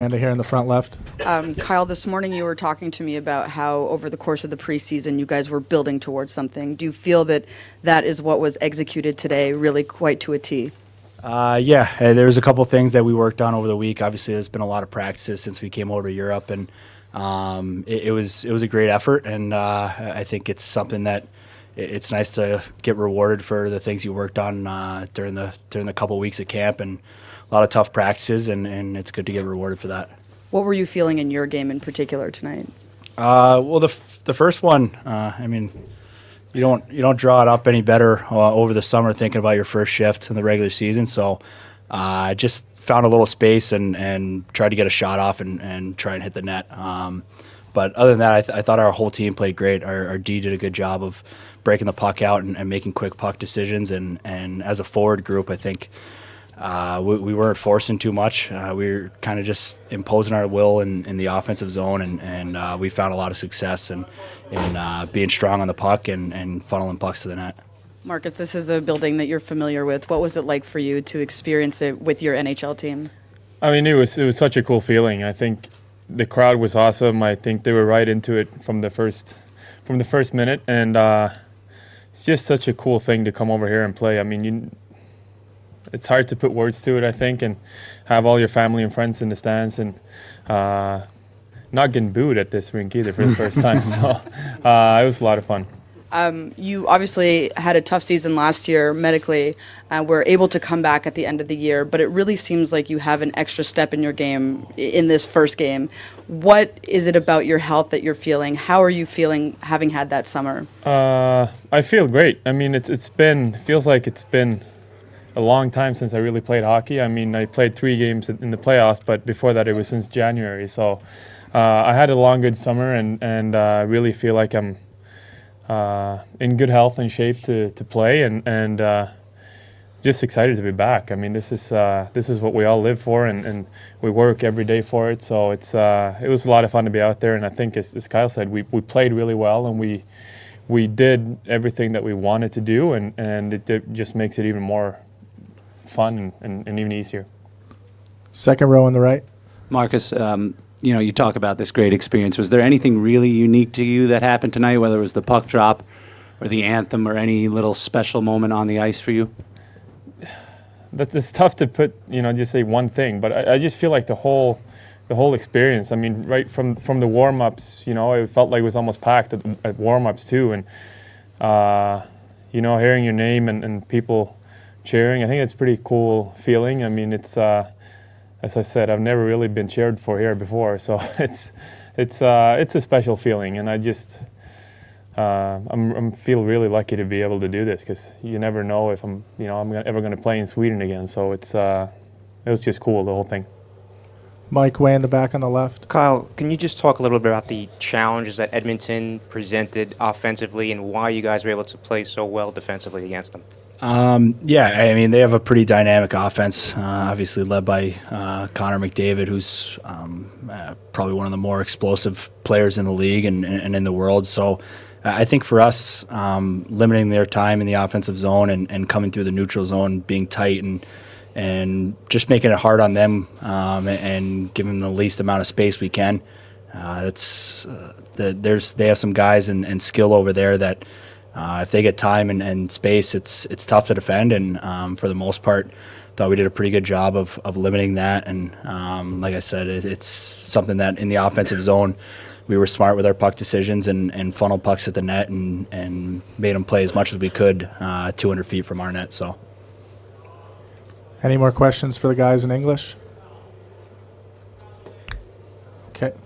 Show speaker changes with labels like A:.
A: And here in the front left.
B: Kyle, this morning you were talking to me about how over the course of the preseason you guys were building towards something. Do you feel that that is what was executed today really quite to a T?
C: Yeah, there was a couple things that we worked on over the week. Obviously, there's been a lot of practices since we came over to Europe, and it was a great effort. And I think it's something that it's nice to get rewarded for the things you worked on during the couple weeks at camp, and a lot of tough practices, and it's good to get rewarded for that.
B: What were you feeling in your game in particular tonight?
C: Well, the first one, I mean, you don't draw it up any better over the summer thinking about your first shift in the regular season. So I just found a little space and tried to get a shot off and try and hit the net. But other than that, I thought our whole team played great. Our D did a good job of breaking the puck out and making quick puck decisions. And as a forward group, I think we weren't forcing too much. We were kind of just imposing our will in the offensive zone, and we found a lot of success in being strong on the puck and funneling pucks to the net.
B: Marcus, this is a building that you're familiar with. What was it like for you to experience it with your NHL team?
D: I mean, it was such a cool feeling. I think the crowd was awesome. I think they were right into it from the first minute, and it's just such a cool thing to come over here and play. I mean, it's hard to put words to it, I think, and have all your family and friends in the stands, and not getting booed at this rink either for the first time. So it was a lot of fun.
B: You obviously had a tough season last year medically, were able to come back at the end of the year, but it really seems like you have an extra step in your game in this first game. What is it about your health that you're feeling? How are you feeling having had that summer?
D: I feel great. I mean, it feels like it's been a long time since I really played hockey. I mean, I played 3 games in the playoffs, but before that it was since January. So I had a long, good summer, and I really feel like I'm in good health and shape to play, and just excited to be back. I mean, this is what we all live for, and we work every day for it. So it was a lot of fun to be out there, and I think as Kyle said, we played really well, and we did everything that we wanted to do, and it just makes it even more fun and even easier.
A: Second row on the right.
E: Marcus, you talk about this great experience. Was there anything really unique to you that happened tonight, whether it was the puck drop or the anthem or any little special moment on the ice for you?
D: It's tough to put, just say one thing, but I just feel like the whole experience. I mean, right from the warm-ups, it felt like it was almost packed at warm-ups too, and hearing your name and people cheering, I think it's a pretty cool feeling. I mean, it's as I said, I've never really been cheered for here before, so it's a special feeling, and I just I'm feel really lucky to be able to do this, because you never know if I'm ever going to play in Sweden again. So it was just cool, the whole thing.
A: Mike, way in the back on the left.
F: Kyle, can you just talk a little bit about the challenges that Edmonton presented offensively and why you guys were able to play so well defensively against them?
C: Yeah, I mean, they have a pretty dynamic offense, obviously led by Connor McDavid, who's probably one of the more explosive players in the league and in the world. So I think for us, limiting their time in the offensive zone and coming through the neutral zone, being tight and just making it hard on them and giving them the least amount of space we can. They have some guys and skill over there that if they get time and space, it's tough to defend. And for the most part, thought we did a pretty good job of limiting that. And like I said, it's something that in the offensive zone, we were smart with our puck decisions and funneled pucks at the net and made them play as much as we could 200 feet from our net. So.
A: Any more questions for the guys in English? Okay.